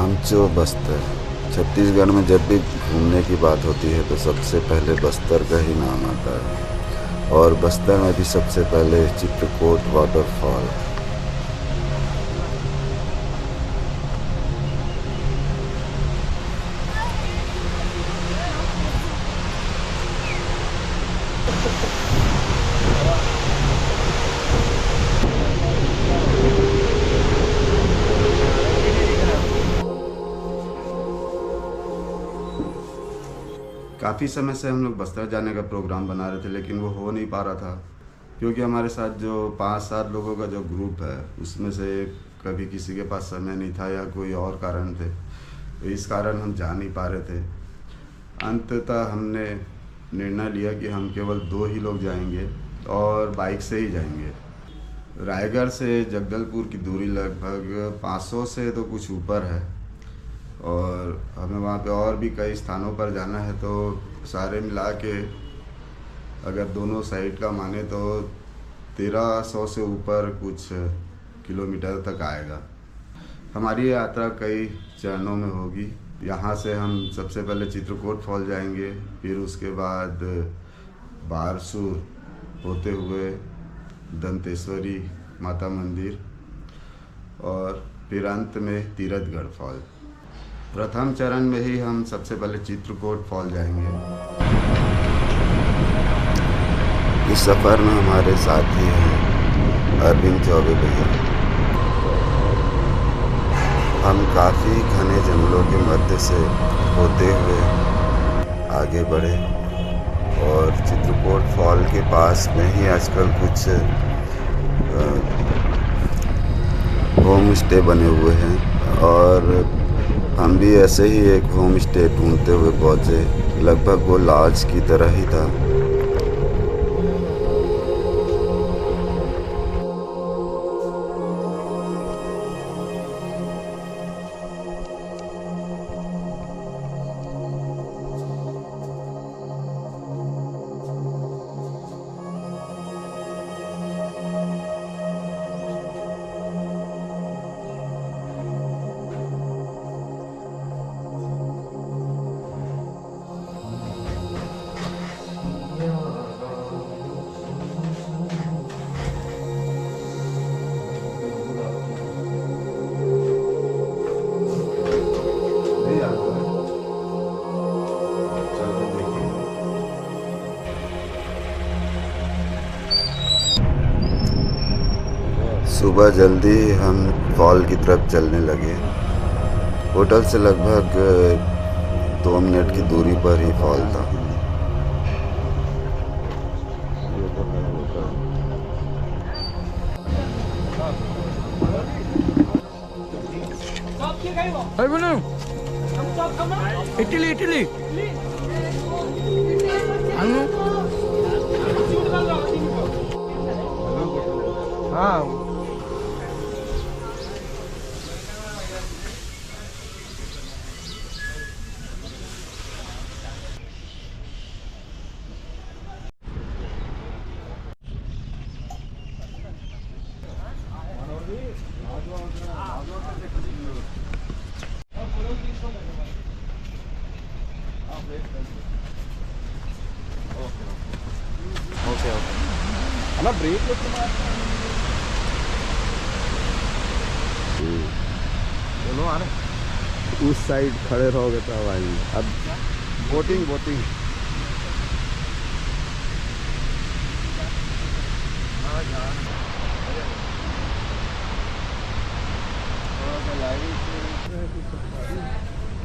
आमचो बस्तर। छत्तीसगढ़ में जब भी घूमने की बात होती है तो सबसे पहले बस्तर का ही नाम आता है, और बस्तर में भी सबसे पहले चित्रकूट वाटरफॉल। काफ़ी समय से हम लोग बस्तर जाने का प्रोग्राम बना रहे थे, लेकिन वो हो नहीं पा रहा था क्योंकि हमारे साथ जो 5-7 लोगों का जो ग्रुप है उसमें से कभी किसी के पास समय नहीं था या कोई और कारण थे, तो इस कारण हम जा नहीं पा रहे थे। अंततः हमने निर्णय लिया कि हम केवल 2 ही लोग जाएंगे और बाइक से ही जाएंगे। रायगढ़ से जगदलपुर की दूरी लगभग 500 से तो कुछ ऊपर है, और हमें वहाँ पे और भी कई स्थानों पर जाना है, तो सारे मिला के अगर दोनों साइड का माने तो 1300 से ऊपर कुछ किलोमीटर तक आएगा। हमारी यात्रा कई चरणों में होगी। यहाँ से हम सबसे पहले चित्रकूट फॉल जाएंगे, फिर उसके बाद बारसूर होते हुए दंतेश्वरी माता मंदिर, और फिर अंत में तीरथगढ़ फॉल। प्रथम चरण में ही हम सबसे पहले चित्रकूट फॉल जाएंगे। इस सफ़र में हमारे साथी हैं अरविंद चौबे भैया। हम काफ़ी घने जंगलों के मध्य से होते हुए आगे बढ़े, और चित्रकूट फॉल के पास में ही आजकल कुछ होम स्टे बने हुए हैं, और हम भी ऐसे ही एक होम स्टे ढूंढते हुए पहुँचे। लगभग वो लॉज की तरह ही था। सुबह जल्दी हम फॉल की तरफ चलने लगे। होटल से लगभग 2 मिनट की दूरी पर ही फॉल था। इटली इटली हाँ। ओके अला ब्रेक दोनों आ रहे। उस साइड खड़े रहोगे तो भाई अब बोटिंग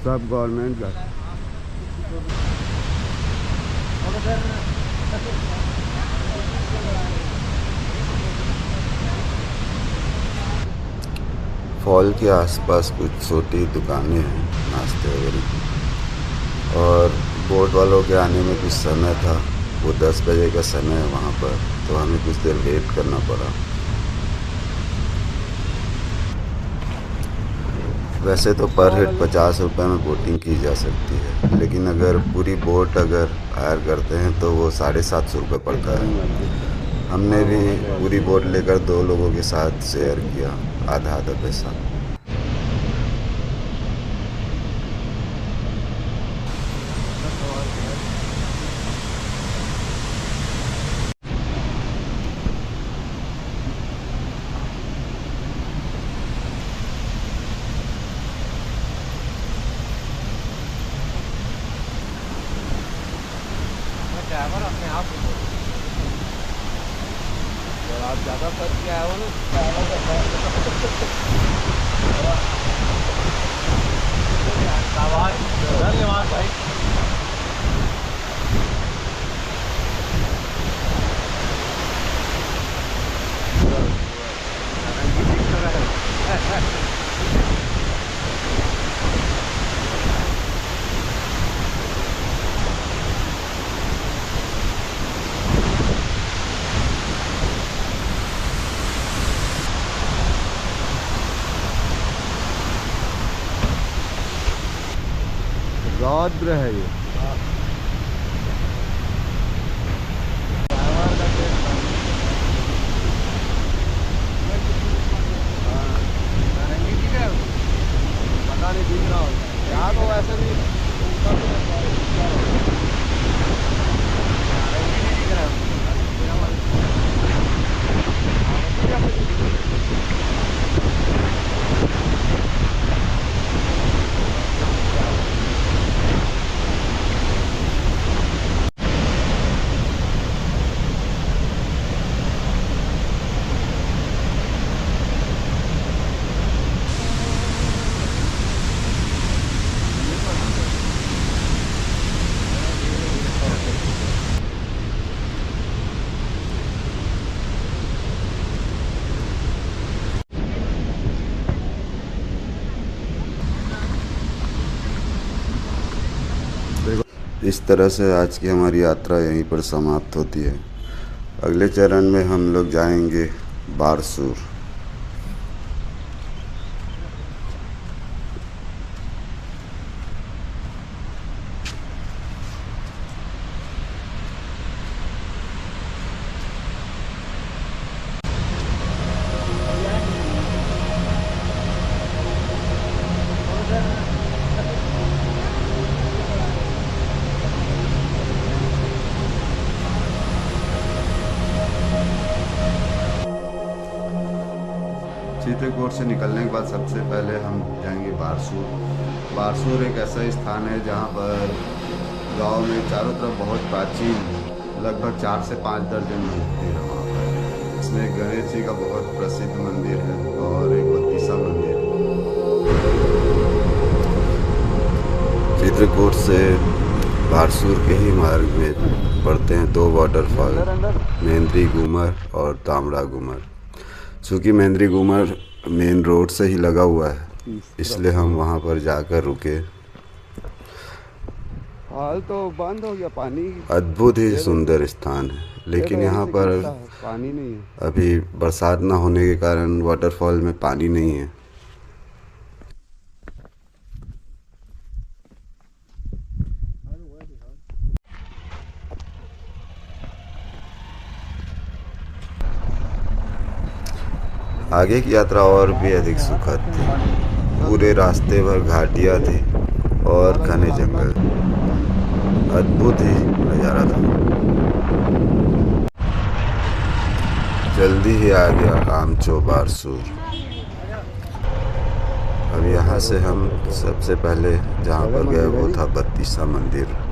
सब गवर्नमेंट का। फॉल के आसपास कुछ छोटी दुकानें हैं नाश्ते वगैरह की, और बोट वालों के आने में कुछ समय था। वो 10 बजे का समय है वहाँ पर, तो हमें कुछ देर वेट करना पड़ा। वैसे तो पर हेड 50 रुपये में बोटिंग की जा सकती है, लेकिन अगर पूरी बोट अगर हायर करते हैं तो वो 750 रुपये पड़ता है। हमने भी पूरी बोट लेकर 2 लोगों के साथ शेयर किया, आधा आधा पैसा। आप ज़्यादा सर्च किया है वो ना। धन्यवाद भाई। रौद्र है ये। पता नहीं दिख रहा होगा यहाँ तो वैसे भी इस तरह से आज की हमारी यात्रा यहीं पर समाप्त होती है। अगले चरण में हम लोग जाएंगे बारसूर। चित्रकूट से निकलने के बाद सबसे पहले हम जाएंगे बारसूर। बारसूर एक ऐसा स्थान है जहाँ पर गांव में चारों तरफ बहुत प्राचीन लगभग 4 से 5 दर्जन मंदिर है वहाँ पर। इसमें गणेश जी का बहुत प्रसिद्ध मंदिर है और एक बत्तीसा मंदिर। चित्रकूट से बारसूर के ही मार्ग में पड़ते हैं 2 वाटरफॉल, मेंद्री घूमर और तामड़ा घूमर। चूँकि मेंद्री घूमर मेन रोड से ही लगा हुआ है इसलिए हम वहाँ पर जाकर रुके। हाल तो बंद हो गया, पानी अद्भुत ही सुंदर स्थान है, लेकिन यहाँ पर पानी नहीं है। अभी बरसात ना होने के कारण वाटरफॉल में पानी नहीं है। आगे की यात्रा और भी अधिक सुखद थी। पूरे रास्ते भर घाटियाँ थी और घने जंगल। अद्भुत ही नज़ारा था। जल्दी ही आ गया आमचो बारसूर। अब यहाँ से हम सबसे पहले जहाँ पर गए वो था बत्तीसा मंदिर।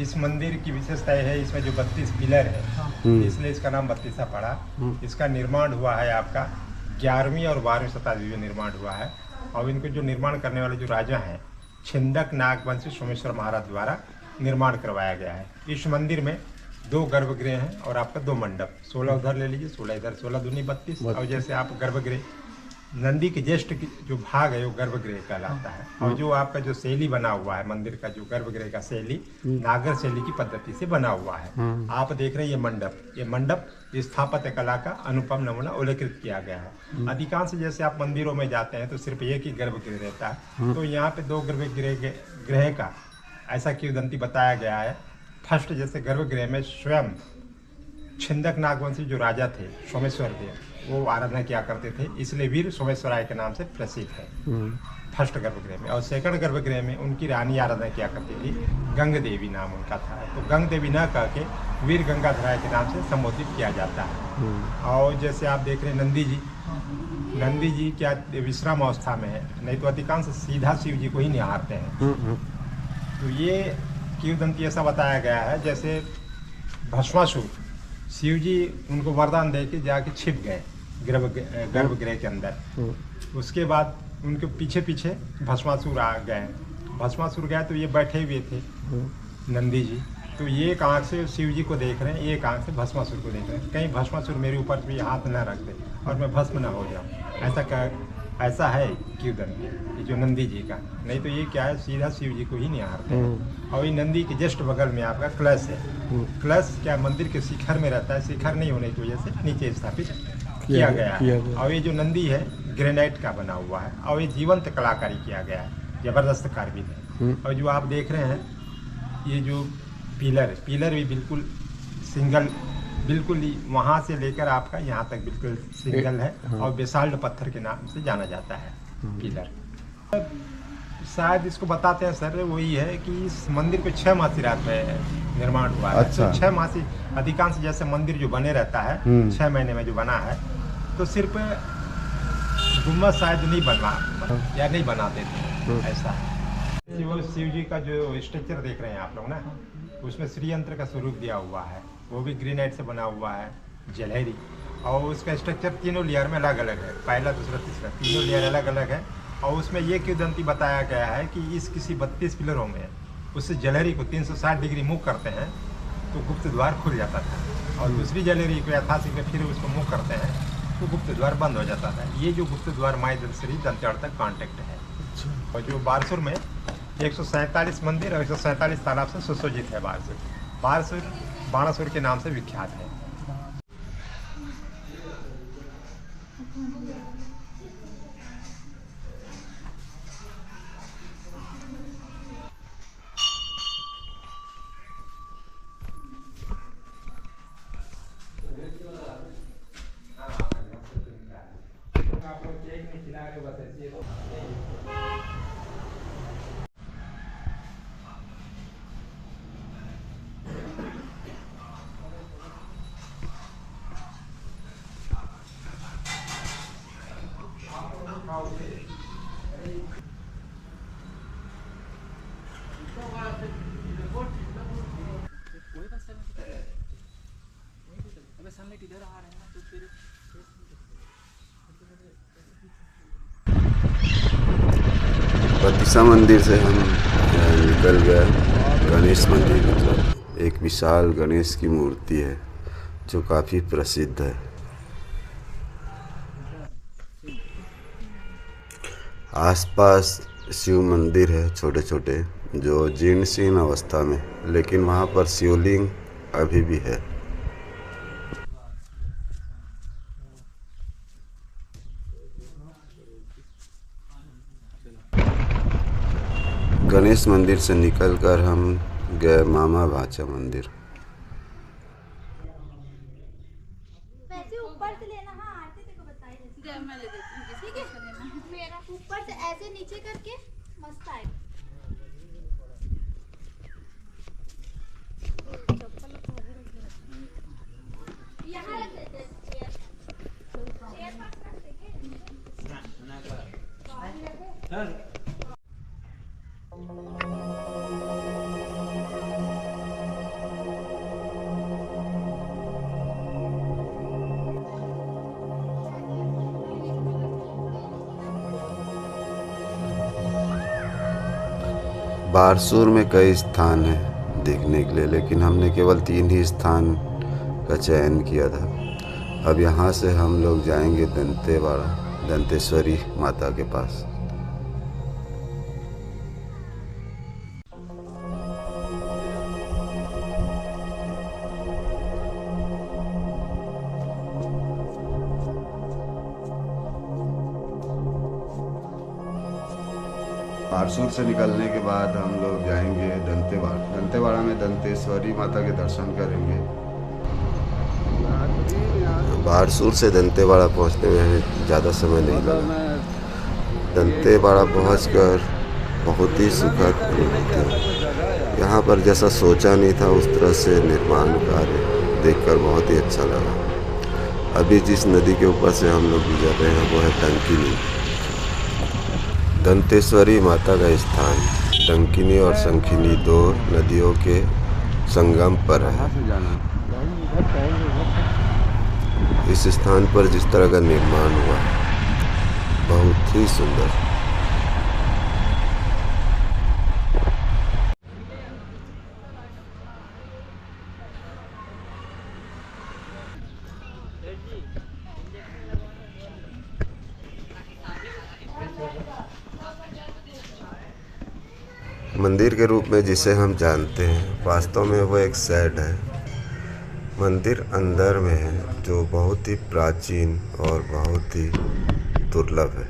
इस मंदिर की विशेषता है इसमें जो 32 पिलर है इसलिए इसका नाम बत्तीसा पड़ा। इसका निर्माण हुआ है आपका 11वीं और 12वीं शताब्दी में निर्माण हुआ है। और इनको जो निर्माण करने वाले जो राजा हैं छिंदक नागवंशी सोमेश्वर महाराज द्वारा निर्माण करवाया गया है। इस मंदिर में 2 गर्भगृह हैं और आपका 2 मंडप, 16 उधर ले लीजिए, 16 इधर, 16 दूनी 32। और जैसे आप गर्भगृह नंदी के ज्येष्ठ जो भाग है वो गर्भगृह कहलाता है। और जो आपका जो शैली बना हुआ है मंदिर का, जो गर्भगृह का शैली नागर शैली की पद्धति से बना हुआ है। आप देख रहे हैं ये मंडप स्थापत्य कला का अनुपम नमूना उल्लेखित किया गया है। अधिकांश जैसे आप मंदिरों में जाते हैं तो सिर्फ एक ही गर्भगृह रहता है, तो यहाँ पे 2 गर्भगृह का ऐसा किंवदंती बताया गया है। फर्स्ट जैसे गर्भगृह में स्वयं छिंदक नागवंशी जो राजा थे सोमेश्वर देव वो आराधना किया करते थे, इसलिए वीर सोमेश्वराय के नाम से प्रसिद्ध है फर्स्ट गर्भगृह में। और सेकंड गर्भगृह में उनकी रानी आराधना किया करती थी, गंग देवी नाम उनका था। तो गंग देवी न कह के वीर गंगाधराय के नाम से संबोधित किया जाता है। और जैसे आप देख रहे हैं नंदी जी क्या विश्राम अवस्था में है, नहीं तो अधिकांश सीधा शिव जी को ही निहारते हैं। तो ये किंवदंती ऐसा बताया गया है, जैसे भस्मासुर शिव जी उनको वरदान दे के जाके छिप गए गर्भगृह के अंदर। उसके बाद उनके पीछे पीछे भस्मासुर आ गए। भस्मासुर गए तो ये बैठे हुए थे नंदी जी, तो ये एक आँख से शिव जी को देख रहे हैं, एक आँख से भस्मासुर को देख रहे हैं, कहीं भस्मासुर मेरे ऊपर भी हाथ न रख दे और मैं भस्म न हो जाऊँ। ऐसा है किंवदंती जो नंदी जी का। नहीं तो ये क्या है, सीधा शिव जी को ही निहारते हैं। और ये नंदी के जस्ट बगल में आपका कलश है। कलश क्या मंदिर के शिखर में रहता है, शिखर नहीं होने की वजह से नीचे स्थापित किया गया है। और ये जो नंदी है ग्रेनाइट का बना हुआ है और ये जीवंत कलाकारी किया गया है, जबरदस्त कार्विंग है। और जो आप देख रहे हैं ये जो पिलर भी बिल्कुल सिंगल, बिल्कुल ही वहाँ से लेकर आपका यहाँ तक बिल्कुल सिंगल है। और बेसाल्ट पत्थर के नाम से जाना जाता है पिलर। शायद इसको बताते हैं सर, वही है कि इस मंदिर को 6 मासी रात में निर्माण हुआ है। अच्छा। तो 6 मासी अधिकांश जैसे मंदिर जो बने रहता है 6 महीने में जो बना है, तो सिर्फ गुम्बद शायद नहीं बनवा या नहीं बनाते थे, ऐसा है। वो शिव जी का जो स्ट्रक्चर देख रहे हैं आप लोग ना, उसमें श्री यंत्र का स्वरूप दिया हुआ है, वो भी ग्रेनाइट से बना हुआ है, जलहरी। और उसका स्ट्रक्चर तीनों लेयर में अलग अलग है, पहला दूसरा तीसरा तीनों लेयर अलग अलग है। और उसमें ये किंवदंती बताया गया है कि इस किसी 32 पिलरों में उससे जलहरी को 360 डिग्री मूव करते हैं तो गुप्त द्वार खुल जाता था, और दूसरी जलहरी को यथाशीघ्र में फिर उसको मूव करते हैं तो गुप्त द्वार बंद हो जाता था। ये जो गुप्त द्वार माई श्री दंतेवाड़ा तक कॉन्टेक्ट है। और जो बारसूर में 147 मंदिर और 147 तालाब से सुसज्जित है बारसूर बाणासुर के नाम से विख्यात है। बत्तीसा मंदिर से हम निकल गए गणेश मंदिर की तरफ। एक विशाल गणेश की मूर्ति है जो काफ़ी प्रसिद्ध है। आसपास शिव मंदिर है छोटे छोटे जो जीर्ण शीर्ण अवस्था में, लेकिन वहाँ पर शिवलिंग अभी भी है। गणेश मंदिर से निकलकर हम गए मामा भाचा मंदिर। वैसे ऊपर से लेना। हाँ आरती तेरे को बताई जैसे मैं ले देती हूँ, ठीक है मेरा ऊपर से ऐसे नीचे करके मस्त आएगा। यहाँ रख देते हैं चेयर पास रख देंगे। बारसूर में कई स्थान हैं देखने के लिए, लेकिन हमने केवल 3 ही स्थान का चयन किया था। अब यहाँ से हम लोग जाएंगे दंतेवाड़ा, दंतेश्वरी माता के पास। बारसूर से निकलने के बाद हम लोग जाएंगे दंतेवाड़ा। दंतेवाड़ा में दंतेश्वरी माता के दर्शन करेंगे। बारसूर से दंतेवाड़ा पहुंचने में ज़्यादा समय नहीं लगा। दंतेवाड़ा पहुंचकर बहुत ही सुखद अनुभूति। यहाँ पर जैसा सोचा नहीं था उस तरह से निर्माण कार्य देखकर बहुत ही अच्छा लगा। अभी जिस नदी के ऊपर से हम लोग गुजर रहे हैं वो है टंकिनी। दंतेश्वरी माता का स्थान टंकिनी और शंखिनी दो नदियों के संगम पर है। इस स्थान पर जिस तरह का निर्माण हुआ बहुत ही सुंदर। मंदिर के रूप में जिसे हम जानते हैं वास्तव में वो एक शेड है। मंदिर अंदर में है जो बहुत ही प्राचीन और बहुत ही दुर्लभ है।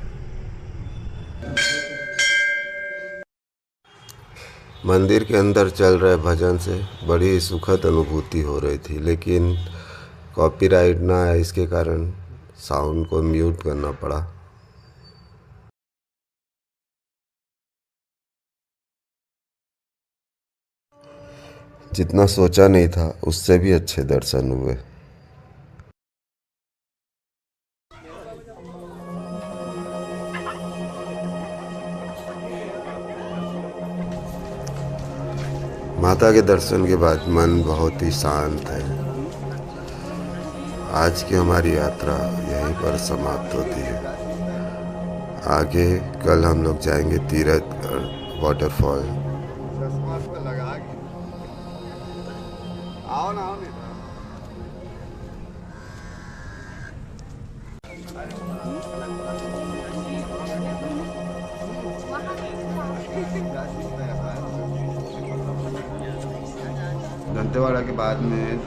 मंदिर के अंदर चल रहे भजन से बड़ी सुखद अनुभूति हो रही थी, लेकिन कॉपीराइट ना आए इसके कारण साउंड को म्यूट करना पड़ा। जितना सोचा नहीं था उससे भी अच्छे दर्शन हुए। माता के दर्शन के बाद मन बहुत ही शांत है। आज की हमारी यात्रा यहीं पर समाप्त होती है। आगे कल हम लोग जाएंगे तीरथगढ़ वाटरफॉल। आओ ना, आओ नहीं दंतेवाड़ा के बाद में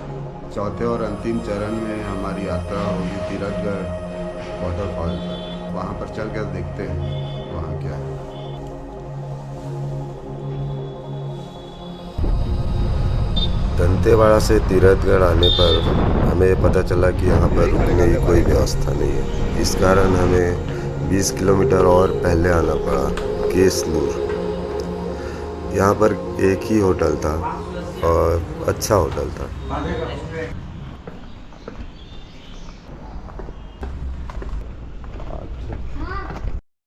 चौथे और अंतिम चरण में हमारी यात्रा होगी तीरथगढ़ वाटरफॉल पर। वहाँ पर चल कर देखते हैं वहाँ क्या है। दंतेवाड़ा से तीरथगढ़ आने पर हमें पता चला कि यहाँ पर रुकने की कोई व्यवस्था नहीं है। इस कारण हमें 20 किलोमीटर और पहले आना पड़ा केसनूर। यहाँ पर एक ही होटल था और अच्छा होटल था।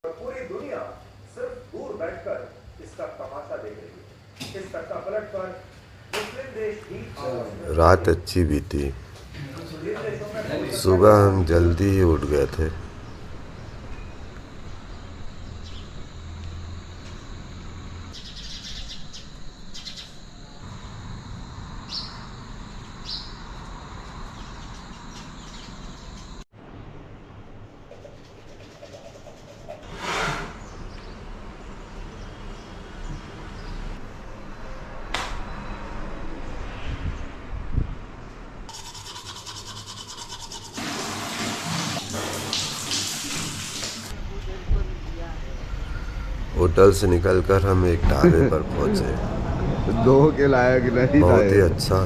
पूरी दुनिया सिर्फ दूर बैठकर इसका तमाशा देख रही है। इस तख्तापलट पर मुस्लिम देश भी रात अच्छी बीती। सुबह हम जल्दी ही उठ गए थे। होटल से निकलकर हम एक ढाबे पर पहुंचे। दो के लायक नहीं था। बहुत ही अच्छा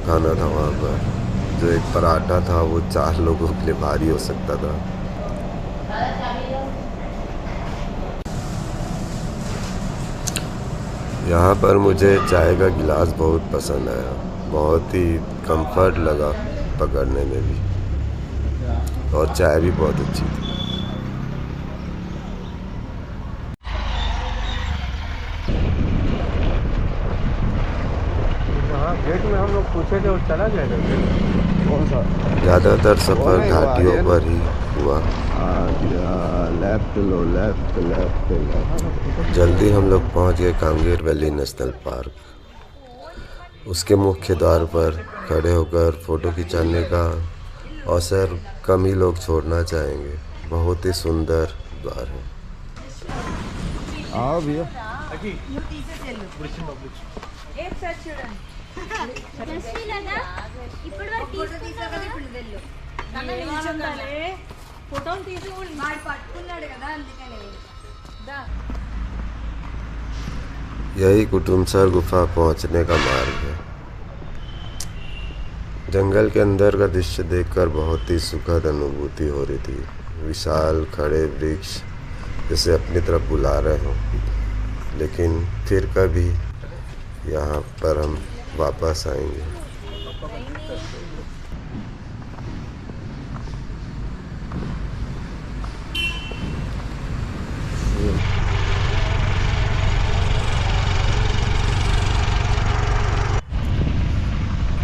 खाना था वहाँ पर। जो एक पराठा था वो 4 लोगों के लिए भारी हो सकता था। यहाँ पर मुझे चाय का गिलास बहुत पसंद आया। बहुत ही कंफर्ट लगा पकड़ने में भी, और चाय भी बहुत अच्छी थी। गेट में हम लोग पूछे थे और चला गया था। कौन सा? ज़्यादातर सफ़र घाटियों पर ही हुआ। लेफ्ट लो, लेफ्ट लेफ्ट लेफ्ट। जल्दी हम लोग पहुंच गए कांगेर वैली नेशनल पार्क। उसके मुख्य द्वार पर खड़े होकर फ़ोटो खिंचाने का अवसर कम ही लोग छोड़ना चाहेंगे। बहुत ही सुंदर द्वार है। आओ भैया। यही कुटुमसर गुफा पहुंचने का मार्ग है। जंगल के अंदर का दृश्य देखकर बहुत ही सुखद अनुभूति हो रही थी। विशाल खड़े वृक्ष जैसे अपनी तरफ बुला रहे हों, लेकिन फिर कभी यहाँ पर हम वापस आएंगे।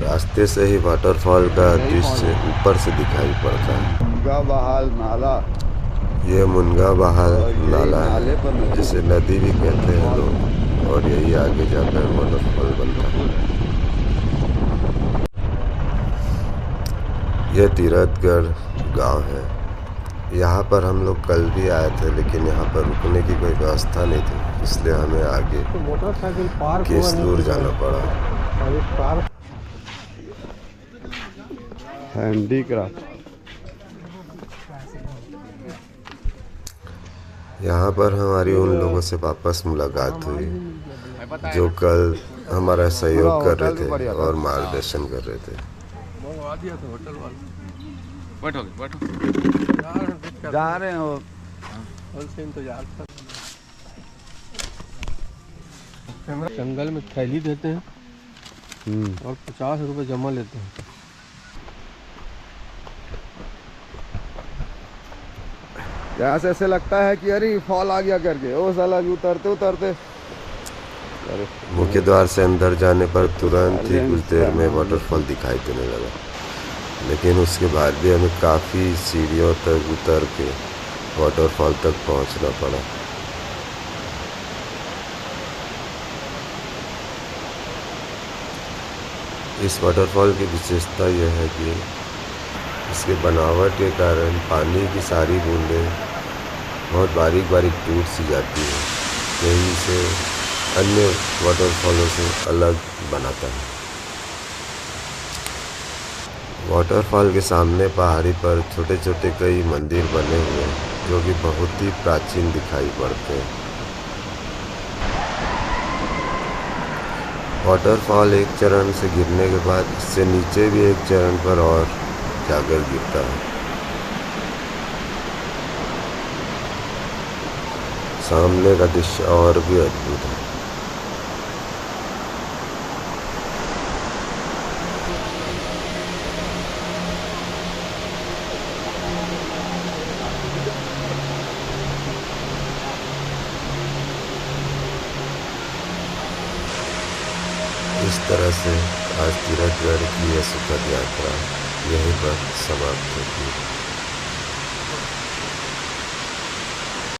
रास्ते से ही वाटरफॉल का दृश्य ऊपर से दिखाई पड़ता है। मुनगा बहाल नाला, ये मुनगा बहाल नाला है, जिसे नदी भी कहते हैं लोग, और यही आगे जाकर वाटरफॉल बनता है। यह तीरथगढ़ गांव है। यहाँ पर हम लोग कल भी आए थे, लेकिन यहाँ पर रुकने की कोई व्यवस्था नहीं थी, इसलिए हमें आगे केसलूर जाना पड़ा। हैंडीक्राफ्ट। यहाँ पर हमारी उन लोगों से वापस मुलाकात हुई जो कल हमारा सहयोग कर रहे थे और मार्गदर्शन कर रहे थे। जा रहे हैं वो जंगल में थैली देते हैं और 50 रुपए जमा लेते हैं। यहाँ से ऐसे लगता है कि अरे फॉल आ गया करके, ओ साला उतरते उतरते। मुख्य द्वार से अंदर जाने पर तुरंत ही कुछ देर में वाटरफॉल दिखाई देने लगा, लेकिन उसके बाद भी हमें काफ़ी सीढ़ियों तक उतर के वाटरफॉल तक पहुंचना पड़ा। इस वाटरफॉल की विशेषता यह है कि इसके बनावट के कारण पानी की सारी बूंदें बहुत बारीक बारीक टूट सी जाती है, यही इसे अन्य वाटरफॉलों से अलग बनाता है। वाटरफॉल के सामने पहाड़ी पर छोटे छोटे कई मंदिर बने हुए हैं, जो कि बहुत ही प्राचीन दिखाई पड़ते हैं। वाटरफॉल एक चरण से गिरने के बाद इससे नीचे भी एक चरण पर और जाकर गिरता है। सामने का दृश्य और भी अद्भुत है। इस तरह से आज तीरथगढ़ की यह सुखद यात्रा यहीं पर समाप्त होती है।